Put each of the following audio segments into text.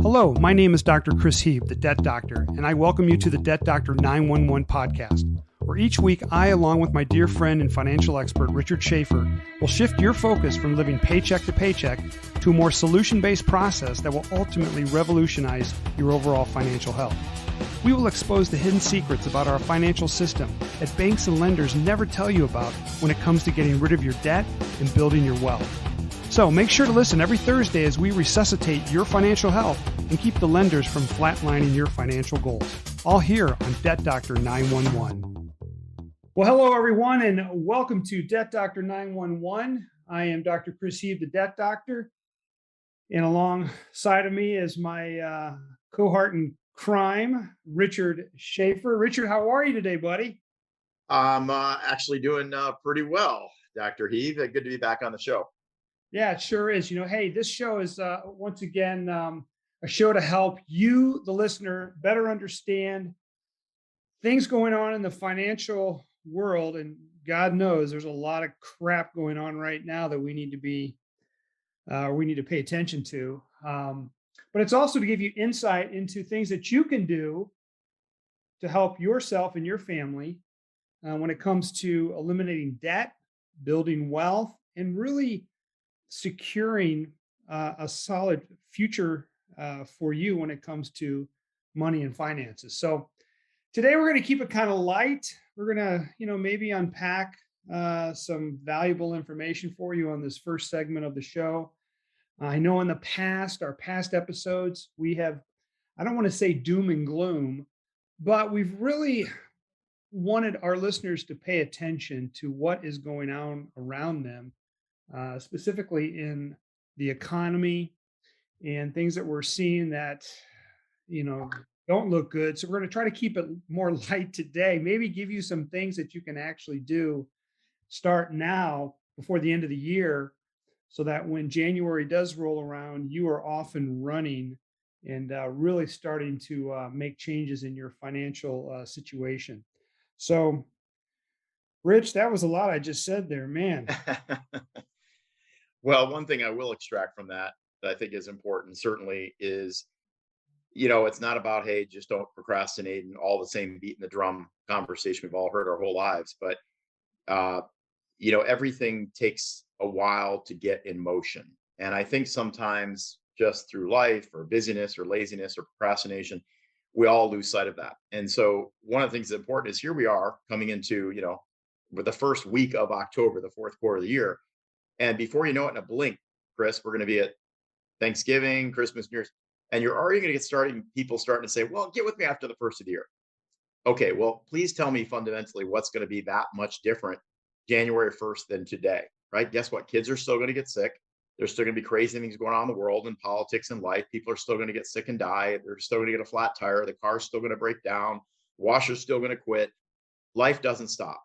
Hello, my name is Dr. Chris Heeb, the Debt Doctor, and I welcome you to the Debt Doctor 911 podcast, where each week I, along with my dear friend and financial expert, Richard Schaffer, will shift your focus from living paycheck to paycheck to a more solution-based process that will ultimately revolutionize your overall financial health. We will expose the hidden secrets about our financial system that banks and lenders never tell you about when it comes to getting rid of your debt and building your wealth. So make sure to listen every Thursday as we resuscitate your financial health and keep the lenders from flatlining your financial goals. All here on Debt Doctor 911. Well, hello, everyone, and welcome to Debt Doctor 911. I am Dr. Chris Heeb, the Debt Doctor, and alongside of me is my cohort in crime, Richard Schaffer. Richard, how are you today, buddy? I'm actually doing pretty well, Dr. Heeb. Good to be back on the show. Yeah, it sure is. Hey, this show is once again a show to help you, the listener, better understand things going on in the financial world. And God knows there's a lot of crap going on right now that we need to pay attention to. But it's also to give you insight into things that you can do to help yourself and your family when it comes to eliminating debt, building wealth, and really securing a solid future for you when it comes to money and finances. So today we're going to keep it kind of light. We're going to, maybe unpack some valuable information for you on this first segment of the show. I know in the past, our past episodes, we have, I don't want to say doom and gloom, but we've really wanted our listeners to pay attention to what is going on around them. Specifically in the economy and things that we're seeing that, don't look good. So we're going to try to keep it more light today, maybe give you some things that you can actually do, start now before the end of the year, so that when January does roll around, you are off and running and really starting to make changes in your financial situation. So, Rich, that was a lot I just said there, man. Well, one thing I will extract from that I think is important certainly is, it's not about, hey, just don't procrastinate and all the same beating the drum conversation we've all heard our whole lives. But, everything takes a while to get in motion. And I think sometimes just through life or busyness or laziness or procrastination, we all lose sight of that. And so one of the things that's important is here we are coming into, with the first week of October, the fourth quarter of the year. And before you know it, in a blink, Chris, we're going to be at Thanksgiving, Christmas, New Year's, and you're already going to get started. People starting to say, well, get with me after the first of the year. Okay, well, please tell me fundamentally what's going to be that much different January 1st than today, right? Guess what? Kids are still going to get sick. There's still going to be crazy things going on in the world and politics and life. People are still going to get sick and die. They're still going to get a flat tire. The car's still going to break down. Washer's still going to quit. Life doesn't stop.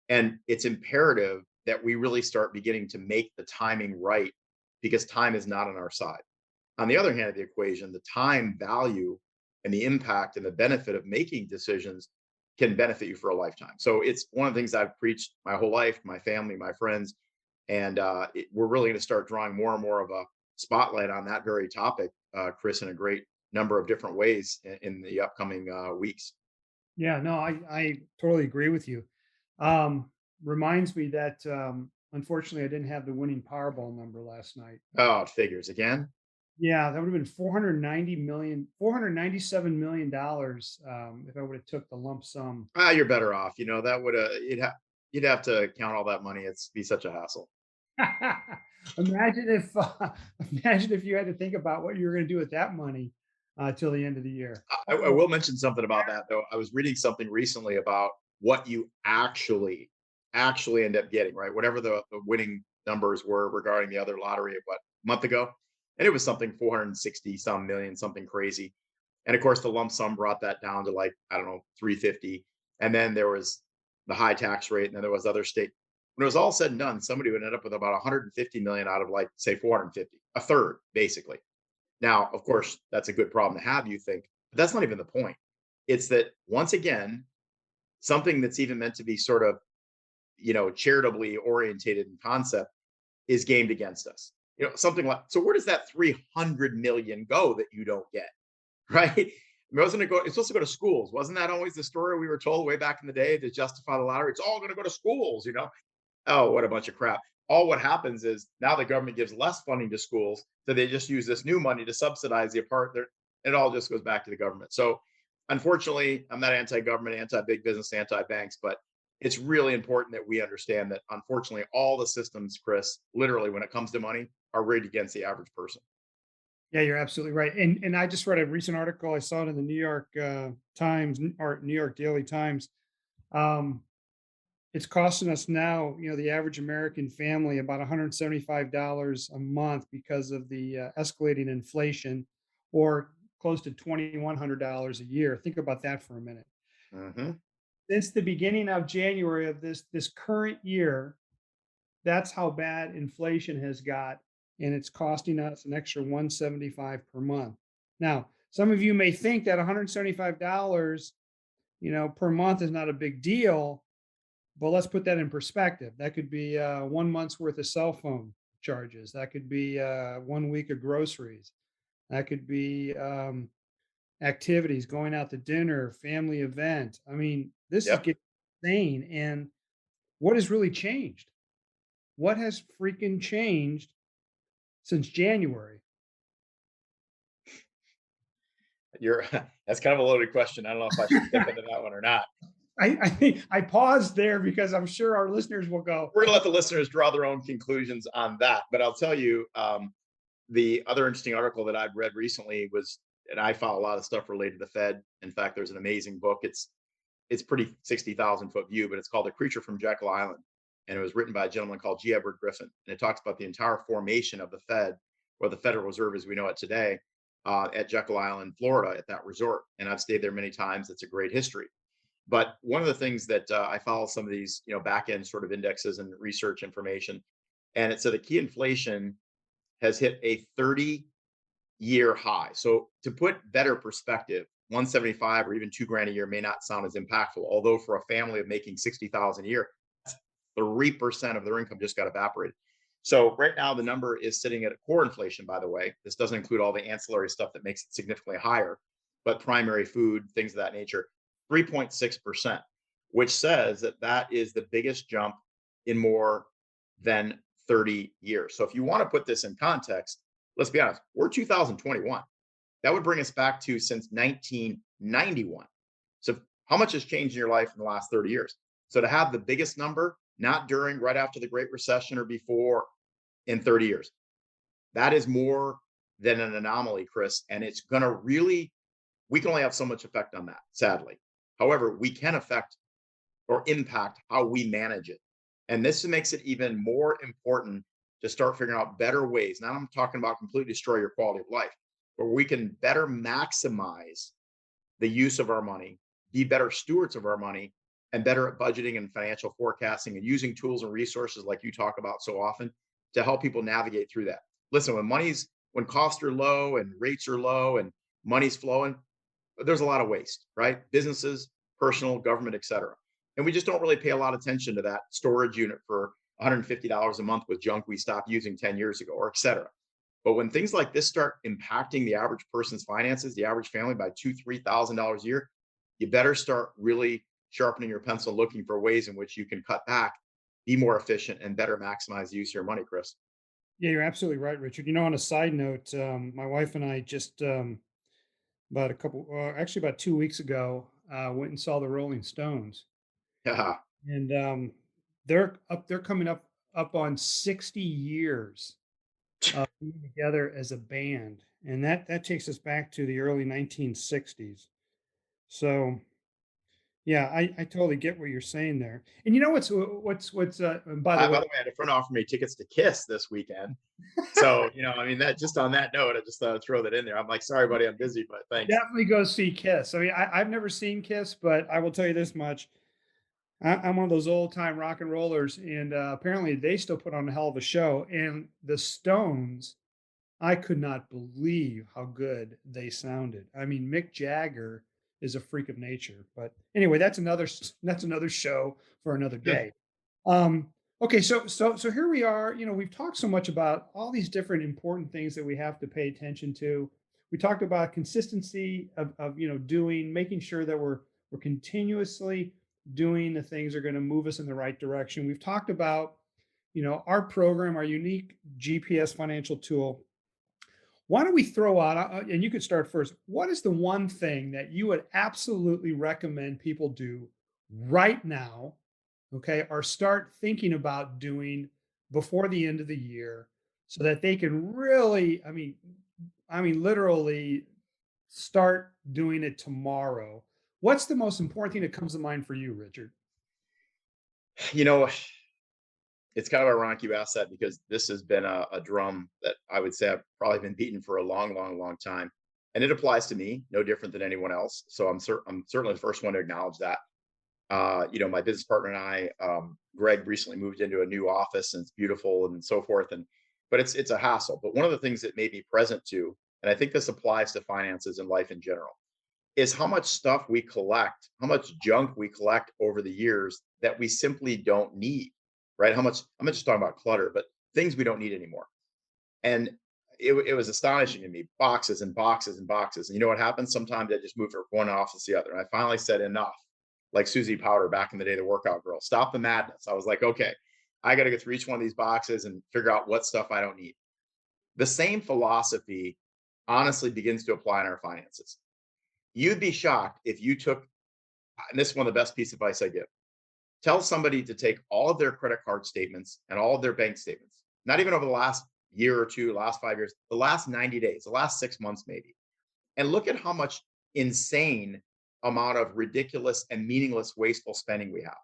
And it's imperative that we really start beginning to make the timing right, because time is not on our side. On the other hand of the equation, the time value and the impact and the benefit of making decisions can benefit you for a lifetime. So it's one of the things I've preached my whole life, my family, my friends, and we're really going to start drawing more and more of a spotlight on that very topic, Chris, in a great number of different ways in the upcoming weeks. Yeah, no, I totally agree with you. Reminds me that unfortunately I didn't have the winning Powerball number last night. Oh, it figures again. Yeah, that would have been $497 million if I would have took the lump sum. You're better off. That would you'd have to count all that money. It's be such a hassle. Imagine if you had to think about what you were going to do with that money till the end of the year. I will mention something about that though. I was reading something recently about what you actually end up getting, right? Whatever the winning numbers were regarding the other lottery a month ago. And it was something 460 some million, something crazy. And of course, the lump sum brought that down to 350. And then there was the high tax rate. And then there was other state. When it was all said and done, somebody would end up with about 150 million out of say 450, a third, basically. Now, of course, that's a good problem to have, you think, but that's not even the point. It's that once again, something that's even meant to be sort of, charitably orientated in concept is gamed against us. something like, so where does that 300 million go that you don't get? Right? Wasn't it go? It's supposed to go to schools. Wasn't that always the story we were told way back in the day to justify the lottery? It's all going to go to schools. Oh, what a bunch of crap. All what happens is now the government gives less funding to schools, so they just use this new money to subsidize the apart there. It all just goes back to the government. So unfortunately, I'm not anti-government, anti-big business, anti-banks, but it's really important that we understand that unfortunately all the systems, Chris, literally when it comes to money, are rigged against the average person. Yeah, you're absolutely right. And I just read a recent article. I saw it in the New York Times or New York Daily Times. Um, it's costing us now, the average American family about $175 a month because of the escalating inflation, or close to $2,100 a year. Think about that for a minute. Hmm. Since the beginning of January of this current year, that's how bad inflation has got, and it's costing us an extra 175 per month. Now, some of you may think that $175, per month is not a big deal, but let's put that in perspective. That could be 1 month's worth of cell phone charges. That could be 1 week of groceries. That could be activities, going out to dinner, family event. I mean, this is Yep. getting insane. And what has really changed? What has freaking changed since January? You're That's kind of a loaded question. I don't know if I should step into that one or not. I think I paused there because I'm sure our listeners will go, We're going to let the listeners draw their own conclusions on that. But I'll tell you, the other interesting article that I've read recently was, and I follow a lot of stuff related to the Fed. In fact, there's an amazing book. It's pretty 60,000 foot view, but it's called The Creature from Jekyll Island, and it was written by a gentleman called G. Edward Griffin, and it talks about the entire formation of the Fed, or the Federal Reserve as we know it today, at Jekyll Island, Florida, at that resort. And I've stayed there many times. It's a great history. But one of the things that I follow some of these, back end sort of indexes and research information, and it said the key inflation has hit a 30-year high. So to put better perspective, 175 or even 2 grand a year may not sound as impactful. Although for a family of making 60,000 a year, 3% of their income just got evaporated. So right now the number is sitting at a core inflation, by the way. This doesn't include all the ancillary stuff that makes it significantly higher, but primary food, things of that nature, 3.6%, which says that that is the biggest jump in more than 30 years. So if you want to put this in context, let's be honest, we're 2021. That would bring us back to since 1991. So how much has changed in your life in the last 30 years? So to have the biggest number, not during, right after the Great Recession or before, in 30 years, that is more than an anomaly, Chris. And it's going to really, we can only have so much effect on that, sadly. However, we can affect or impact how we manage it. And this makes it even more important to start figuring out better ways. Now I'm talking about completely destroy your quality of life, where we can better maximize the use of our money, be better stewards of our money, and better at budgeting and financial forecasting and using tools and resources like you talk about so often to help people navigate through that. Listen, when costs are low and rates are low and money's flowing, there's a lot of waste, right? Businesses, personal, government, et cetera. And we just don't really pay a lot of attention to that storage unit for $150 a month with junk we stopped using 10 years ago, or et cetera. But when things like this start impacting the average person's finances, the average family by $2,000, $3,000 a year, you better start really sharpening your pencil, looking for ways in which you can cut back, be more efficient, and better maximize the use of your money, Chris. yeah, you're absolutely right, Richard. On a side note, my wife and I just actually about 2 weeks ago, went and saw the Rolling Stones, Yeah. and they're coming up on 60 years being together as a band, and that takes us back to the early 1960s. So yeah, I totally get what you're saying there. And what's by the way, By the way, I had a friend offer me tickets to Kiss this weekend. So, I mean, that just on that note, I just thought I'd throw that in there. I'm like, sorry, buddy, I'm busy, but thanks. definitely go see Kiss. I mean, I've never seen Kiss, but I will tell you this much. I'm one of those old time rock and rollers, and apparently they still put on a hell of a show. And the Stones, I could not believe how good they sounded. I mean, Mick Jagger is a freak of nature. But anyway, that's another show for another day. Um, Okay, so here we are. We've talked so much about all these different important things that we have to pay attention to. We talked about consistency of doing, making sure that we're continuously doing the things that are going to move us in the right direction. We've talked about, our program, our unique GPS financial tool. Why don't we throw out, and you could start first. What is the one thing that you would absolutely recommend people do right now, okay, or start thinking about doing before the end of the year so that they can really, I mean, literally start doing it tomorrow? What's the most important thing that comes to mind for you, Richard? You know, it's kind of ironic you asked that because this has been a drum that I would say I've probably been beating for a long, long, long time. And it applies to me, no different than anyone else. So I'm certainly the first one to acknowledge that. My business partner and I, Greg, recently moved into a new office and it's beautiful and so forth. And but it's a hassle. But one of the things that made me present to, and I think this applies to finances and life in general, is how much stuff we collect, how much junk we collect over the years that we simply don't need, right? How much, I'm not just talking about clutter, but things we don't need anymore. And it was astonishing to me, boxes and boxes and boxes. And you know what happens? Sometimes I just move from one office to the other. And I finally said enough, like Susie Powder back in the day, the workout girl, stop the madness. I was like, okay, I got to go through each one of these boxes and figure out what stuff I don't need. The same philosophy honestly begins to apply in our finances. You'd be shocked if you took, and this is one of the best piece of advice I give. Tell somebody to take all of their credit card statements and all of their bank statements, not even over the last year or two, last 5 years, the last 90 days, the last 6 months, maybe, and look at how much insane amount of ridiculous and meaningless wasteful spending we have.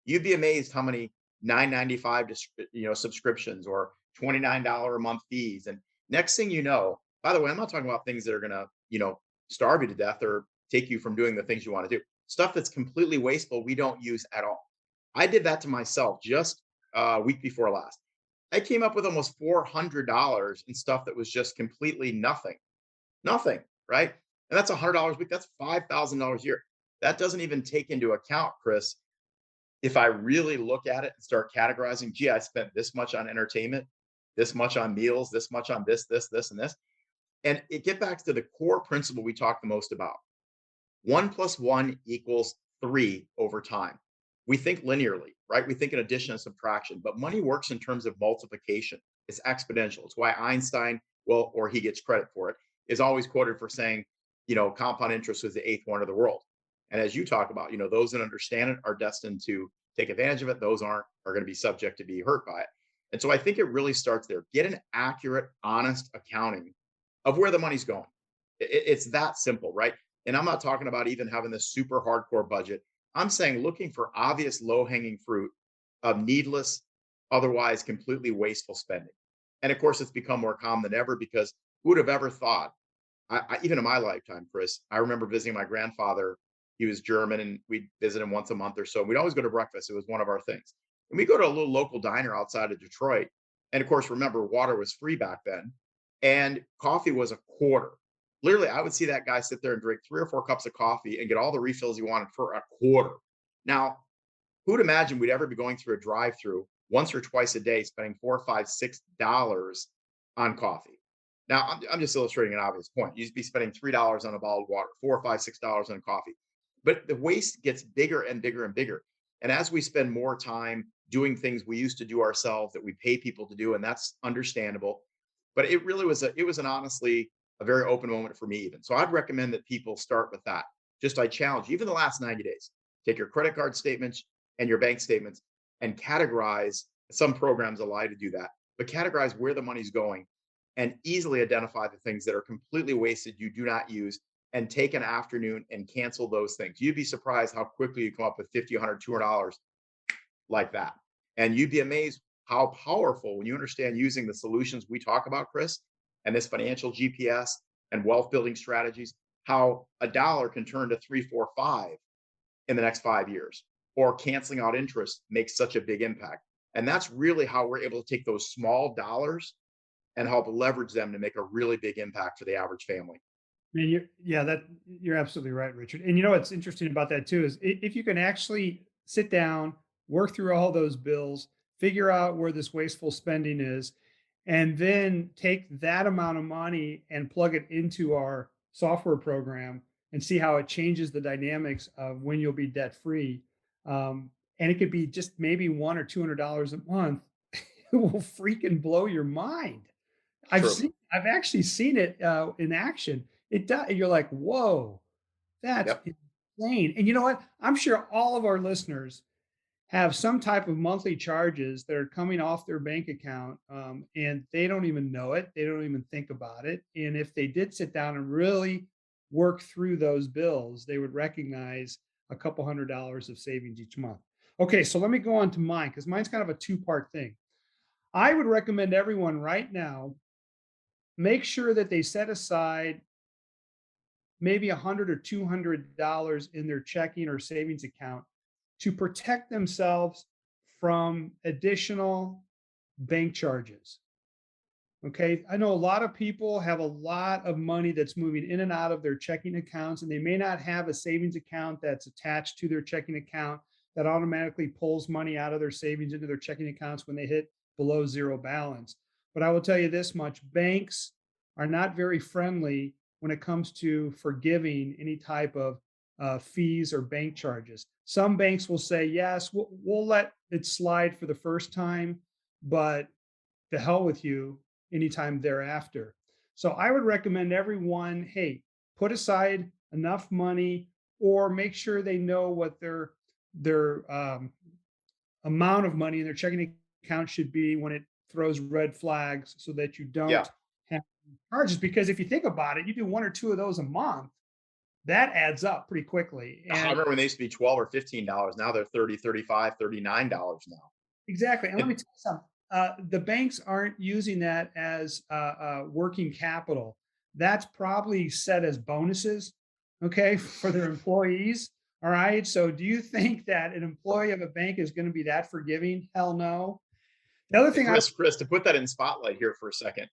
You'd be amazed how many 9.95 subscriptions or $29 a month fees. And next thing you know, by the way, I'm not talking about things that are gonna, starve you to death or take you from doing the things you want to do. Stuff that's completely wasteful, we don't use at all. I did that to myself just a week before last. I came up with almost $400 in stuff that was just completely nothing. Nothing, right? And that's $100 a week. That's $5,000 a year. That doesn't even take into account, Chris, if I really look at it and start categorizing, gee, I spent this much on entertainment, this much on meals, this much on this, and this. And it get back to the core principle we talk the most about. 1 plus 1 equals 3 over time. We think linearly, right? We think in addition and subtraction, but money works in terms of multiplication. It's exponential. It's why Einstein, well, or he gets credit for it, is always quoted for saying, compound interest was the eighth wonder of the world. And as you talk about, those that understand it are destined to take advantage of it. Those aren't are going to be subject to be hurt by it. And so I think it really starts there. Get an accurate, honest accounting of where the money's going. It's that simple, right? And I'm not talking about even having this super hardcore budget. I'm saying looking for obvious low hanging fruit of needless, otherwise completely wasteful spending. And of course, it's become more common than ever because who would have ever thought, even in my lifetime, Chris, I remember visiting my grandfather. He was German and we'd visit him once a month or so. We'd always go to breakfast. It was one of our things. And we go to a little local diner outside of Detroit. And of course, remember, water was free back then. And coffee was a quarter. Literally, I would see that guy sit there and drink 3 or 4 cups of coffee and get all the refills he wanted for a quarter. Now, who'd imagine we'd ever be going through a drive-through once or twice a day, spending $4, $5, $6 on coffee? Now, I'm just illustrating an obvious point. You'd be spending $3 on a bottle of water, $4, $5, $6 on coffee. But the waste gets bigger and bigger and bigger. And as we spend more time doing things we used to do ourselves that we pay people to do, and that's understandable. But it really was an honestly a very open moment for me even. So I'd recommend that people start with that. Just I challenge you, even the last 90 days, take your credit card statements and your bank statements and categorize. Some programs allow you to do that, but categorize where the money's going and easily identify the things that are completely wasted you do not use and take an afternoon and cancel those things. You'd be surprised how quickly you come up with 50, 100, $200 like that. And you'd be amazed how powerful when you understand using the solutions we talk about, Chris, and this financial GPS and wealth building strategies, how a dollar can turn to 3, 4, 5 in the next 5 years, or canceling out interest makes such a big impact. And that's really how we're able to take those small dollars and help leverage them to make a really big impact for the average family. Man, yeah, that you're absolutely right, Richard. And what's interesting about that too is if you can actually sit down, work through all those bills, figure out where this wasteful spending is, and then take that amount of money and plug it into our software program and see how it changes the dynamics of when you'll be debt free. And it could be just maybe $100 or $200 a month. It will freaking blow your mind. True. I've actually seen it in action. It does. You're like, whoa, that's Yep. insane. And you know what? I'm sure all of our listeners have some type of monthly charges that are coming off their bank account, and they don't even know it. They don't even think about it. And if they did sit down and really work through those bills, they would recognize a couple $100 of savings each month. Okay, so let me go on to mine because mine's kind of a two-part thing. I would recommend everyone right now make sure that they set aside maybe 100 or $200 in their checking or savings account to protect themselves from additional bank charges. Okay. I know a lot of people have a lot of money that's moving in and out of their checking accounts, and they may not have a savings account that's attached to their checking account that automatically pulls money out of their savings into their checking accounts when they hit below zero balance. But I will tell you this much: banks are not very friendly when it comes to forgiving any type of fees or bank charges. Some banks will say, yes, we'll let it slide for the first time, but to hell with you anytime thereafter. So I would recommend everyone, hey, put aside enough money or make sure they know what their amount of money in their checking account should be when it throws red flags so that you Yeah. don't have charges. Because if you think about it, you do one or two of those a month, that adds up pretty quickly. I And remember when they used to be 12 or $15. Now they're 30, 35, $39 now. exactly. And let me And tell you something. The banks aren't using that as working capital. That's probably set as bonuses, okay, for their employees. All right. So, do you think that an employee of a bank is going to be that forgiving? Hell no. The other thing I Chris, to put that in spotlight here for a second,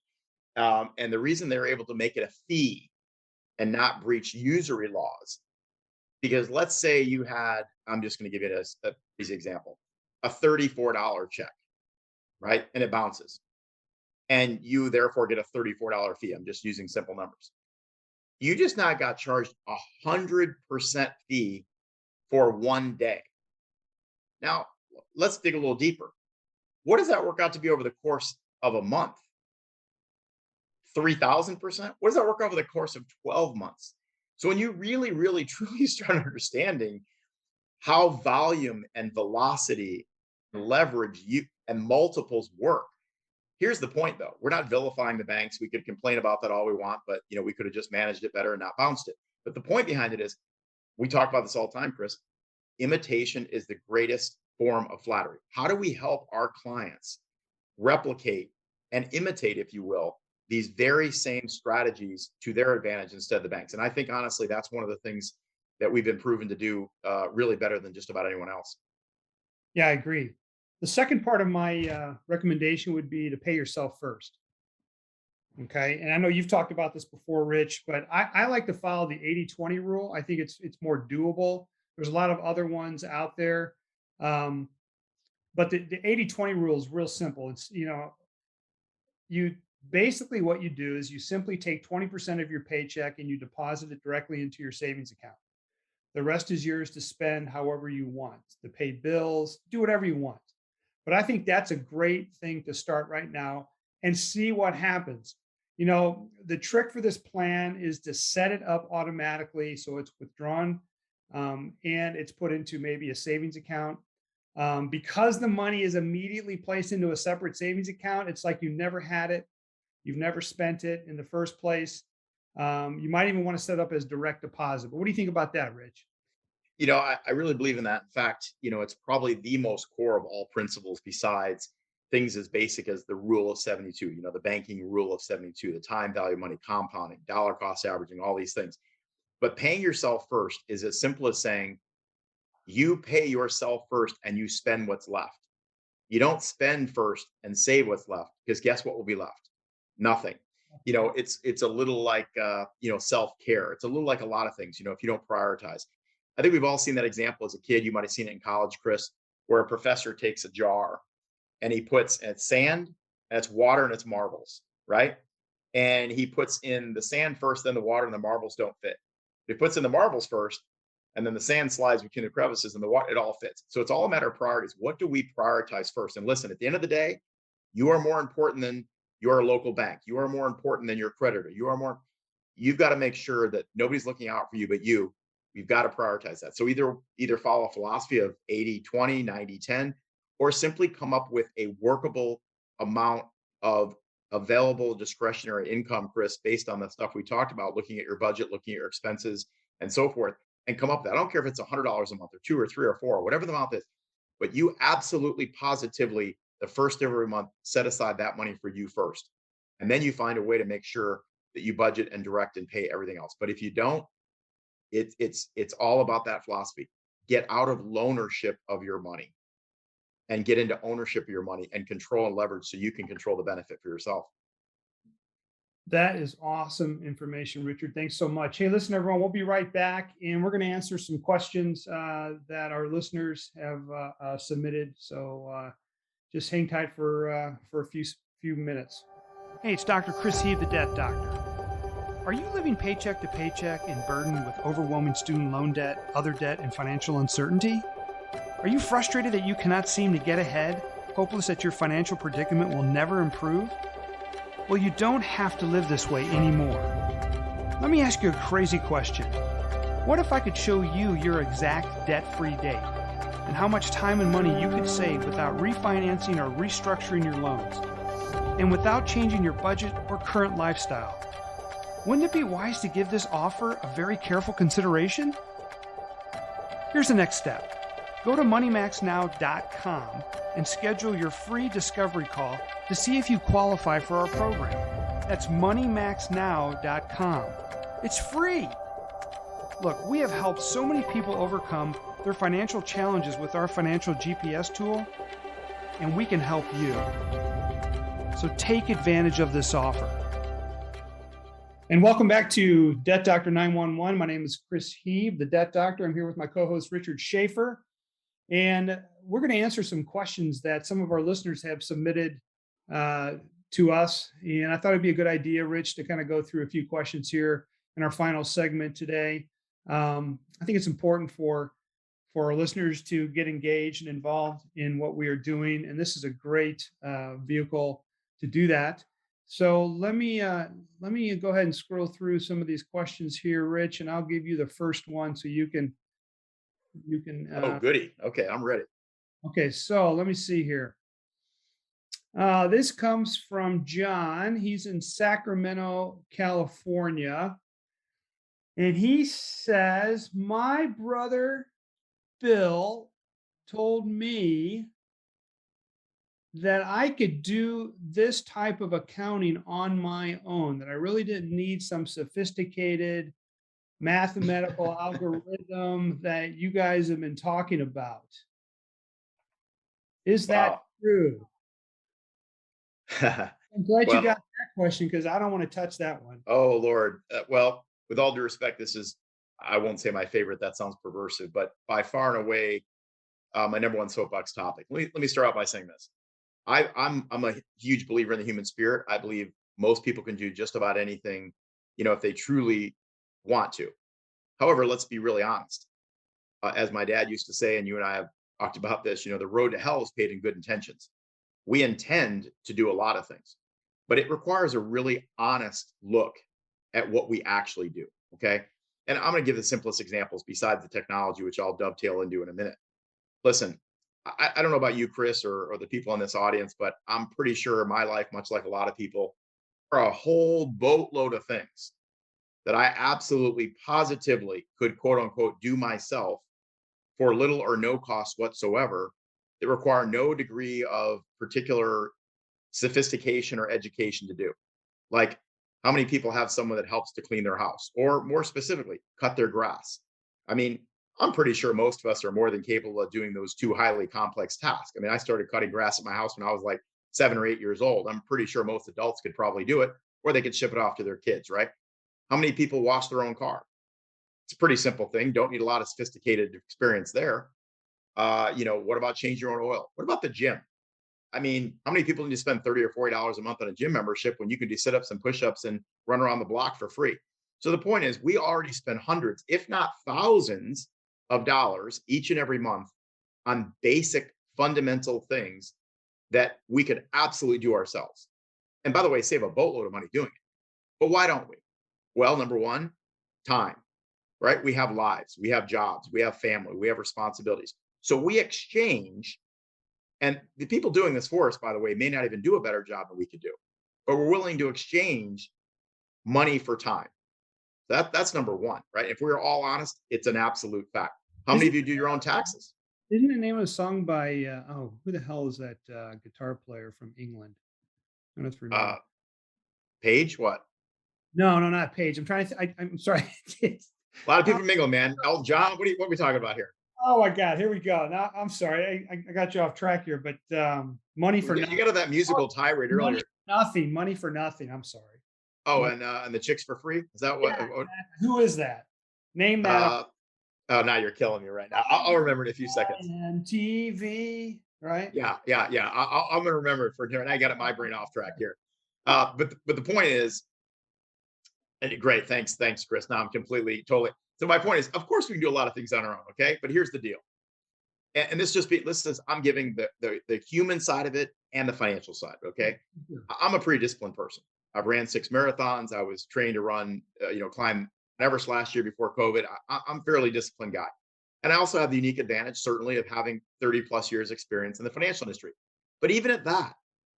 and the reason they're able to make it a fee and not breach usury laws, because let's say you had, I'm just going to give you a easy example, a $34 check, right? And it bounces. And you therefore get a $34 fee. I'm just using simple numbers. You just not got charged 100% fee for 1 day. Now, let's dig a little deeper. What does that work out to be over the course of a month? 3,000%? What does that work over the course of 12 months? So when you really, really, truly start understanding how volume and velocity, and leverage you and multiples work. Here's the point though. We're not vilifying the banks. We could complain about that all we want, but we could have just managed it better and not bounced it. But the point behind it is we talk about this all the time, Chris. Imitation is the greatest form of flattery. How do we help our clients replicate and imitate, if you will, these very same strategies to their advantage instead of the banks? And I think honestly, that's one of the things that we've been proven to do really better than just about anyone else. yeah, I agree. The second part of my recommendation would be to pay yourself first. Okay. And I know you've talked about this before, Rich, but I like to follow the 80-20 rule. I think it's more doable. There's a lot of other ones out there. Um, but the 80-20 rule is real simple. You basically what you do is you simply take 20% of your paycheck and you deposit it directly into your savings account. The rest is yours to spend however you want, to pay bills, do whatever you want. But I think that's a great thing to start right now and see what happens. The trick for this plan is to set it up automatically so it's withdrawn, and it's put into maybe a savings account. Because the money is immediately placed into a separate savings account, it's like you never had it, you've never spent it in the first place. You might even want to set up as direct deposit. But what do you think about that, Rich? I really believe in that. In fact, it's probably the most core of all principles besides things as basic as the rule of 72, the banking rule of 72, the time value of money, compounding, dollar cost averaging, all these things. But paying yourself first is as simple as saying you pay yourself first and you spend what's left. You don't spend first and save what's left because guess what will be left? Nothing. It's a little like self-care. It's a little like a lot of things, if you don't prioritize. I think we've all seen that example as a kid. You might have seen it in college, Chris, where a professor takes a jar and he puts it's sand and it's water and it's marbles, right? And he puts in the sand first, then the water, and the marbles don't fit. He puts in the marbles first, and then the sand slides between the crevices and the water, it all fits. So it's all a matter of priorities. What do we prioritize first? And listen, at the end of the day, you are more important than your local bank. You are more important than your creditor. You've got to make sure that nobody's looking out for you but you. You've got to prioritize that. So either follow a philosophy of 80-20, 90-10, or simply come up with a workable amount of available discretionary income, Chris, based on the stuff we talked about, looking at your budget, looking at your expenses, and so forth, and come up with that. I don't care if it's $100 a month or two or three or four, or whatever the amount is, but you absolutely positively the first of every month set aside that money for you first, and then you find a way to make sure that you budget and direct and pay everything else. But if you don't, it's all about that philosophy. Get out of loanership of your money and get into ownership of your money and control and leverage so you can control the benefit for yourself. That is awesome information, Richard. Thanks so much. Hey, listen, everyone, we'll be right back, and we're going to answer some questions that our listeners have submitted. So just hang tight for a few minutes. Hey, it's Dr. Chris Heave, the Debt Doctor. Are you living paycheck to paycheck and burdened with overwhelming student loan debt, other debt, and financial uncertainty? Are you frustrated that you cannot seem to get ahead, hopeless that your financial predicament will never improve? Well, you don't have to live this way anymore. Let me ask you a crazy question. What if I could show you your exact debt-free date and how much time and money you could save without refinancing or restructuring your loans and without changing your budget or current lifestyle? Wouldn't it be wise to give this offer a very careful consideration? Here's the next step. Go to moneymaxnow.com and schedule your free discovery call to see if you qualify for our program. That's moneymaxnow.com. It's free. Look, we have helped so many people overcome their financial challenges with our financial GPS tool, and we can help you. So take advantage of this offer. And welcome back to Debt Doctor 911. My name is Chris Heave, the Debt Doctor. I'm here with my co-host, Richard Schaffer. And we're going to answer some questions that some of our listeners have submitted to us. And I thought it'd be a good idea, Rich, to kind of go through a few questions here in our final segment today. I think it's important for our listeners to get engaged and involved in what we are doing. And this is a great vehicle to do that. So let me go ahead and scroll through some of these questions here, Rich, and I'll give you the first one so you can. Oh, goody. Okay, I'm ready. Okay, so let me see here. This comes from John. He's in Sacramento, California. And he says, my brother Bill told me that I could do this type of accounting on my own, that I really didn't need some sophisticated mathematical algorithm that you guys have been talking about. Is that Wow. true? I'm glad you Well, got that question because I don't want to touch that one. oh Lord. Well, with all due respect, this is, I won't say my favorite. That sounds perversive, but by far and away, my number one soapbox topic. Let me start out by saying this. I'm a huge believer in the human spirit. I believe most people can do just about anything, if they truly want to. However, let's be really honest. As my dad used to say, and you and I have talked about this, the road to hell is paved in good intentions. We intend to do a lot of things, but it requires a really honest look at what we actually do. Okay. And I'm going to give the simplest examples besides the technology, which I'll dovetail into in a minute. Listen, I don't know about you, Chris, or the people in this audience, but I'm pretty sure my life, much like a lot of people, are a whole boatload of things that I absolutely positively could quote unquote do myself for little or no cost whatsoever that require no degree of particular sophistication or education to do. Like, how many people have someone that helps to clean their house, or more specifically, cut their grass? I mean, I'm pretty sure most of us are more than capable of doing those two highly complex tasks. I mean, I started cutting grass at my house when I was like 7 or 8 years old. I'm pretty sure most adults could probably do it, or they could ship it off to their kids, right? How many people wash their own car? It's a pretty simple thing. Don't need a lot of sophisticated experience there. What about change your own oil? What about the gym? I mean, how many people need to spend 30 or $40 a month on a gym membership when you can do sit-ups and push-ups and run around the block for free? So the point is, we already spend hundreds, if not thousands of dollars each and every month on basic fundamental things that we could absolutely do ourselves. And by the way, save a boatload of money doing it. But why don't we? Well, number one, time, right? We have lives, we have jobs, we have family, we have responsibilities. So we exchange, and the people doing this for us, by the way, may not even do a better job than we could do, but we're willing to exchange money for time. That's number one, right? If we're all honest, it's an absolute fact. How many Isn't of you do your own taxes? isn't the name of the song by who the hell is that guitar player from England? I don't know if you remember. Uh, Page, what? No, no, not Page. I'm trying to. I'm sorry. It's- A lot of uh, people from England, man. Elton John, what are we talking about here? oh my God, here we go. Now I'm sorry, I got you off track here, but money for You nothing. got to that musical tirade Money earlier. for nothing. Money for nothing. I'm sorry. Oh, Money, and the chicks for free. Is that yeah. what? Who is that? Name that Uh, oh, now you're killing me right now. I'll remember in a few seconds. on TV, right? Yeah. I'm gonna remember it for here, and I got my brain off track here. But the point is, and great, thanks, Chris. Now I'm completely totally. So my point is, of course, we can do a lot of things on our own. Okay, but here's the deal, and this is I'm giving the human side of it and the financial side. Okay, I'm a pretty disciplined person. I've ran 6 marathons. I was trained to run, climb Everest last year before COVID. I'm a fairly disciplined guy. And I also have the unique advantage, certainly, of having 30 plus years experience in the financial industry. But even at that,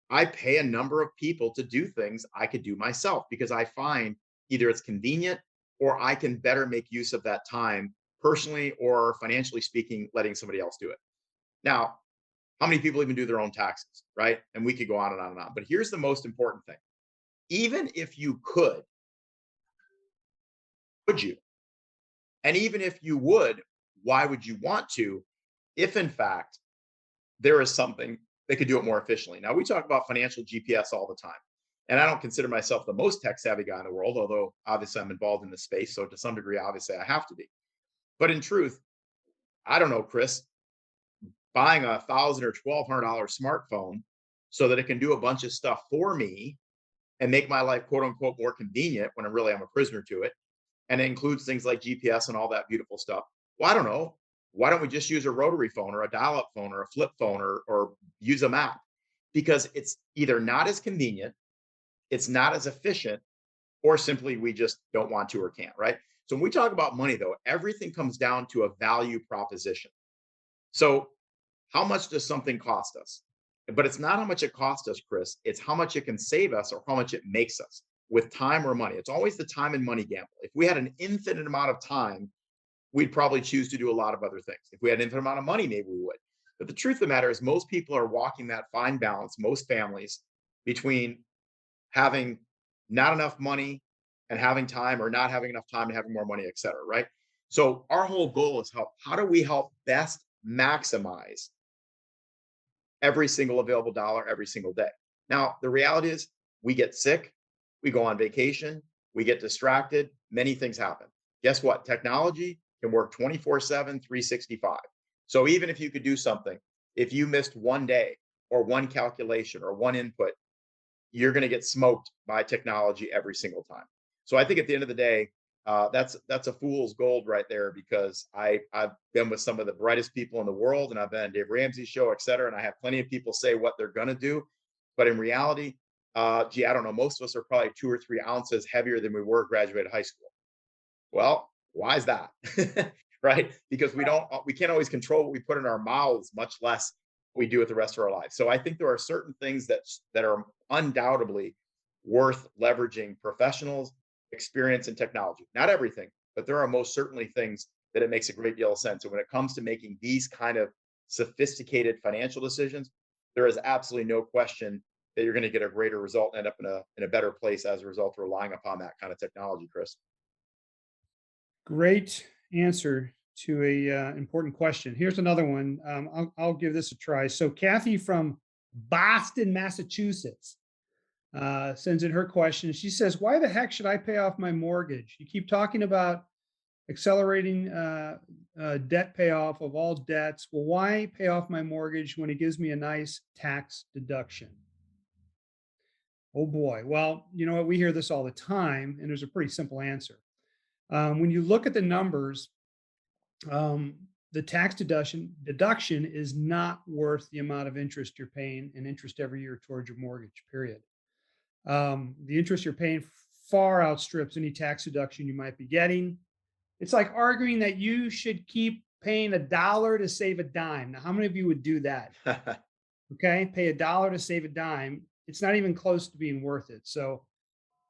I pay a number of people to do things I could do myself because I find either it's convenient or I can better make use of that time personally or financially speaking, letting somebody else do it. Now, how many people even do their own taxes, right? And we could go on and on and on. But here's the most important thing. Even if you could you? And even if you would, why would you want to if in fact there is something that could do it more efficiently? Now, we talk about financial GPS all the time. And I don't consider myself the most tech savvy guy in the world, although obviously I'm involved in the space. So to some degree, obviously I have to be. But in truth, I don't know, Chris, buying $1,000 or $1,200 smartphone so that it can do a bunch of stuff for me and make my life quote unquote more convenient when I'm a prisoner to it. And it includes things like GPS and all that beautiful stuff. Well, I don't know. Why don't we just use a rotary phone or a dial-up phone or a flip phone or use a map? Because it's either not as convenient, it's not as efficient, or simply we just don't want to or can't, right? So when we talk about money, though, everything comes down to a value proposition. So how much does something cost us? But it's not how much it costs us, Chris. It's how much it can save us or how much it makes us with time or money. It's always the time and money gamble. If we had an infinite amount of time, we'd probably choose to do a lot of other things. If we had an infinite amount of money, maybe we would. But the truth of the matter is, most people are walking that fine balance, most families, between having not enough money and having time, or not having enough time and having more money, et cetera, right? So our whole goal is how do we help best maximize every single available dollar every single day? Now, the reality is we get sick, we go on vacation, we get distracted, many things happen. Guess what? Technology can work 24/7, 365. So even if you could do something, if you missed one day or one calculation or one input, you're going to get smoked by technology every single time. So I think at the end of the day, that's a fool's gold right there, because I've been with some of the brightest people in the world, and I've been on Dave Ramsey's show, et cetera. And I have plenty of people say what they're going to do, but in reality, I don't know. Most of us are probably 2 or 3 ounces heavier than we were graduated high school. Well, why is that? Right? Because we can't always control what we put in our mouths, much less we do with the rest of our lives. So I think there are certain things that are undoubtedly worth leveraging professionals, experience, and technology. Not everything, but there are most certainly things that it makes a great deal of sense. And when it comes to making these kind of sophisticated financial decisions, there is absolutely no question that you're going to get a greater result and end up in a better place as a result of relying upon that kind of technology, Chris. Great answer to a important question. Here's another one. I'll give this a try. So Kathy from Boston, Massachusetts, sends in her question. She says, "Why the heck should I pay off my mortgage? You keep talking about accelerating debt payoff of all debts. Well, why pay off my mortgage when it gives me a nice tax deduction? Oh boy. Well, you know what? We hear this all the time, and there's a pretty simple answer. When you look at the numbers, um, the tax deduction is not worth the amount of interest you're paying in interest every year towards your mortgage. Period. The interest you're paying far outstrips any tax deduction you might be getting. It's like arguing that you should keep paying $1 to save a dime. Now, how many of you would do that? Okay, pay $1 to save a dime. It's not even close to being worth it. So,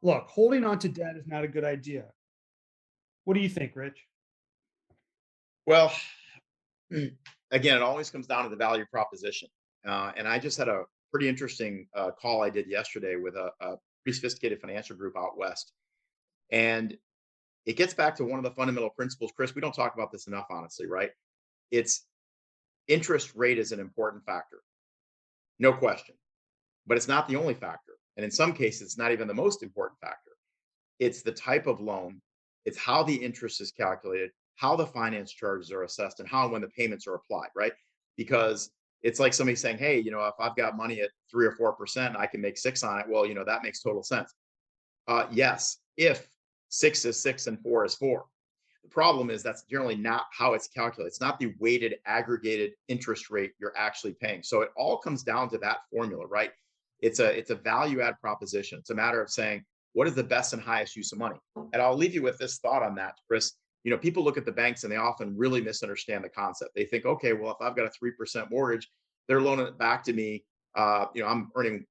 look, holding on to debt is not a good idea. What do you think, Rich? Well, again, it always comes down to the value proposition. And I just had a pretty interesting call I did yesterday with a pretty sophisticated financial group out west. And it gets back to one of the fundamental principles, Chris. We don't talk about this enough, honestly, right? It's interest rate is an important factor, no question, but it's not the only factor. And in some cases, it's not even the most important factor. It's the type of loan, it's how the interest is calculated, how the finance charges are assessed, and how and when the payments are applied, right? Because it's like somebody saying, hey, if I've got money at 3 or 4%, I can make six on it. Well, that makes total sense. Yes, if six is six and four is four. The problem is that's generally not how it's calculated. It's not the weighted aggregated interest rate you're actually paying. So it all comes down to that formula, right? It's a value add proposition. It's a matter of saying, what is the best and highest use of money? And I'll leave you with this thought on that, Chris. People look at the banks and they often really misunderstand the concept. They think, okay, well, if I've got a 3% mortgage, they're loaning it back to me. I'm earning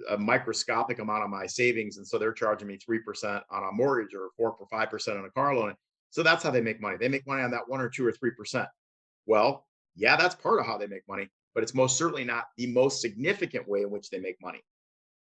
a microscopic amount of my savings, and so they're charging me 3% on a mortgage or 4 or 5% on a car loan. So that's how they make money. They make money on that 1 or 2 or 3%. Well, yeah, that's part of how they make money, but it's most certainly not the most significant way in which they make money.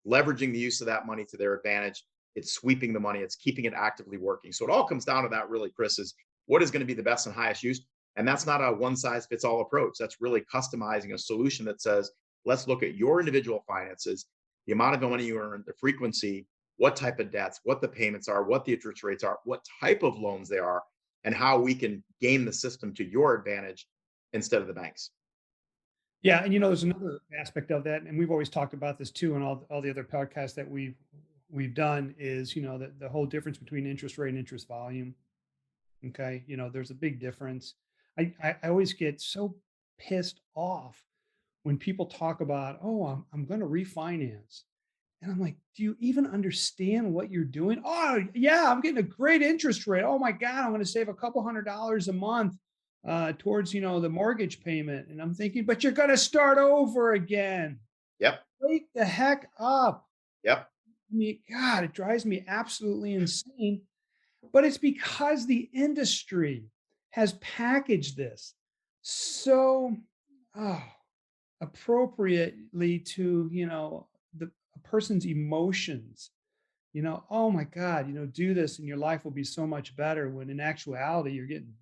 Leveraging the use of that money to their advantage, it's sweeping the money, it's keeping it actively working. So it all comes down to that, really, Chris, is what is going to be the best and highest use. And that's not a one size fits all approach. That's really customizing a solution that says, let's look at your individual finances, the amount of money you earn, the frequency, what type of debts, what the payments are, what the interest rates are, what type of loans they are, and how we can game the system to your advantage instead of the banks. Yeah, and there's another aspect of that, and we've always talked about this too, and all the other podcasts that we've done is the whole difference between interest rate and interest volume. Okay, there's a big difference. I always get so pissed off when people talk about, oh, I'm going to refinance. And I'm like, do you even understand what you're doing? Oh, yeah, I'm getting a great interest rate. Oh my God, I'm going to save a couple $100s a month towards, the mortgage payment. And I'm thinking, but you're going to start over again. Yep. Wake the heck up. Yep. I mean, God, it drives me absolutely insane. But it's because the industry has packaged this so oh, appropriately to, a person's emotions. Oh my God, do this and your life will be so much better, when in actuality you're getting,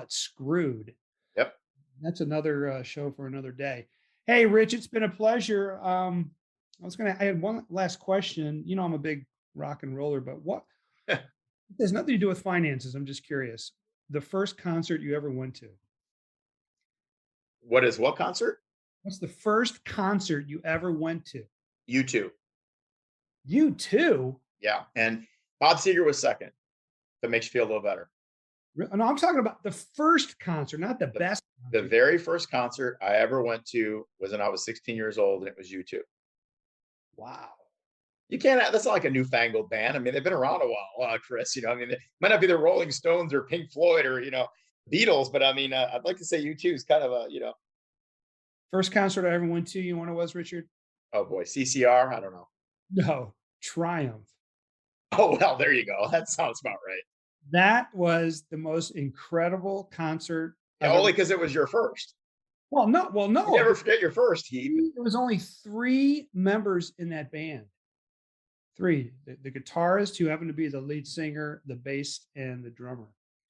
screwed. Yep. That's another show for another day. Hey, Rich, it's been a pleasure. I had one last question. I'm a big rock and roller, but what it has nothing to do with finances. I'm just curious. The first concert you ever went to? What is what concert? What's the first concert you ever went to? U2. You too? Yeah. And Bob Seger was second. That makes you feel a little better. No, I'm talking about the first concert, not the The, best the concert. very first concert I ever went to was when I was 16 years old, and it was U2. Wow. You can't, that's not like a newfangled band. I mean, they've been around a while, Chris. I mean, it might not be the Rolling Stones or Pink Floyd or, Beatles, but I mean, I'd like to say U2 is kind of First concert I ever went to, you know when it was, Richard? oh boy, CCR. I don't know. No, Triumph. Oh, well, there you go. That sounds about right. That was the most incredible concert Yeah, I've only ever. because it was your first. Well, You no. never forget your first, Heath. There was only 3 members in that band. 3. The guitarist, who happened to be the lead singer, the bass, and the drummer.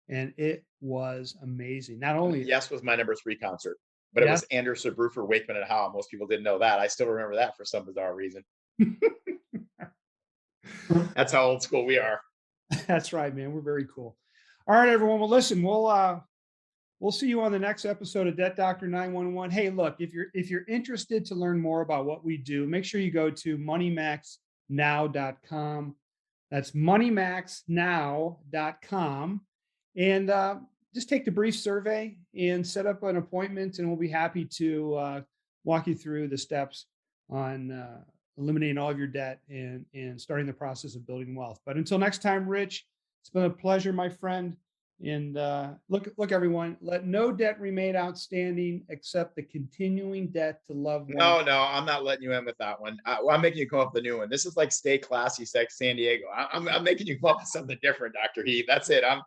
And it was amazing. Not only Yes was my number 3 concert, but it yeah. was Anderson, Bruford, Wakeman, and Howe. Most people didn't know that. I still remember that for some bizarre reason. That's how old school we are. That's right, man. We're very cool. All right, everyone. Well, listen, we'll see you on the next episode of Debt Doctor 911. Hey, look, if you're interested to learn more about what we do, make sure you go to moneymaxnow.com. That's moneymaxnow.com. And just take the brief survey and set up an appointment, and we'll be happy to walk you through the steps on eliminating all of your debt and starting the process of building wealth. But until next time, Rich, it's been a pleasure, my friend. And look, everyone, let no debt remain outstanding except the continuing debt to love one. No, I'm not letting you in with that one. I'm making you come up with a new one. This is like Stay Classy, Sex San Diego. I'm making you come up with something different, Dr. Heath. That's it. I'm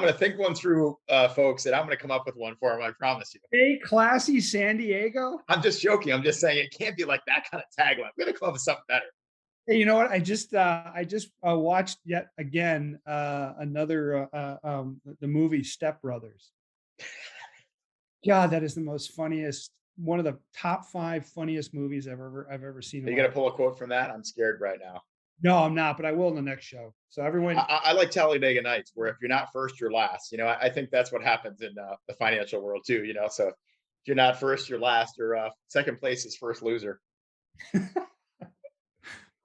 going to think one through, folks, and I'm going to come up with one for them. I promise you. Stay Classy San Diego? I'm just joking. I'm just saying it can't be like that kind of tagline. I'm going to come up with something better. Hey, you know what? I just watched yet again another the movie Step Brothers. God, that is the most funniest, one of the top 5 funniest movies I've ever seen. Are you going to pull a quote from that? I'm scared right now. No, I'm not, but I will in the next show. So everyone, I like Talladega Nights, where if you're not first, you're last. I think that's what happens in the financial world too. So if you're not first, you're last, or second place is first loser.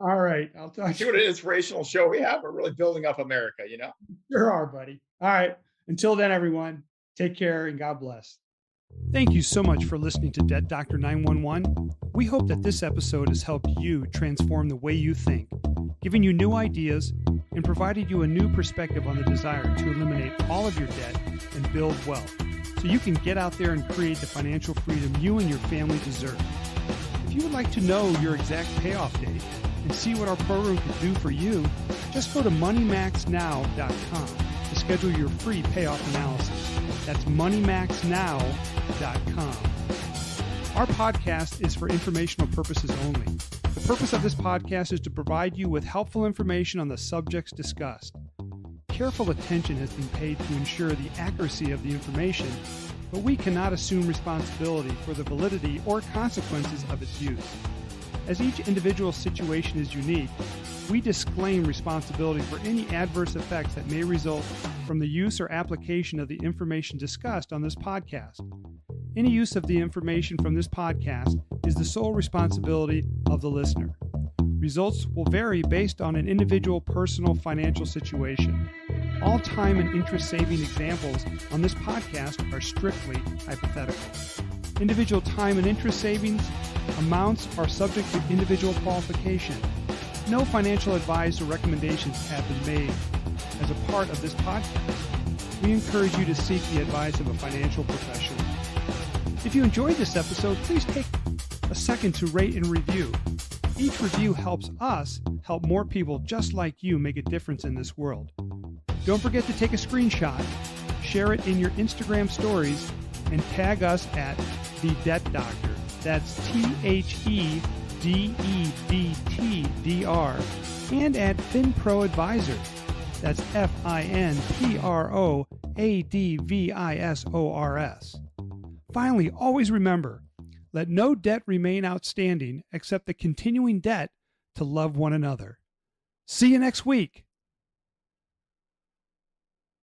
All right, I'll talk to you. What an inspirational show we have. We're really building up America, Sure are, buddy. All right. Until then, everyone, take care and God bless. Thank you so much for listening to Debt Doctor 911. We hope that this episode has helped you transform the way you think, giving you new ideas, and provided you a new perspective on the desire to eliminate all of your debt and build wealth, so you can get out there and create the financial freedom you and your family deserve. If you would like to know your exact payoff date and see what our program can do for you, just go to moneymaxnow.com to schedule your free payoff analysis. That's moneymaxnow.com. Our podcast is for informational purposes only. The purpose of this podcast is to provide you with helpful information on the subjects discussed. Careful attention has been paid to ensure the accuracy of the information, but we cannot assume responsibility for the validity or consequences of its use. As each individual situation is unique, we disclaim responsibility for any adverse effects that may result from the use or application of the information discussed on this podcast. Any use of the information from this podcast is the sole responsibility of the listener. Results will vary based on an individual personal financial situation. All time and interest saving examples on this podcast are strictly hypothetical. Individual time and interest savings amounts are subject to individual qualification. No financial advice or recommendations have been made as a part of this podcast. We encourage you to seek the advice of a financial professional. If you enjoyed this episode, please take a second to rate and review. Each review helps us help more people just like you make a difference in this world. Don't forget to take a screenshot, share it in your Instagram stories, and tag us at The Debt Doctor. That's TheDeBtDR, and at FinPro Advisors. That's FinProAdvisors. Finally, always remember, let no debt remain outstanding except the continuing debt to love one another. See you next week.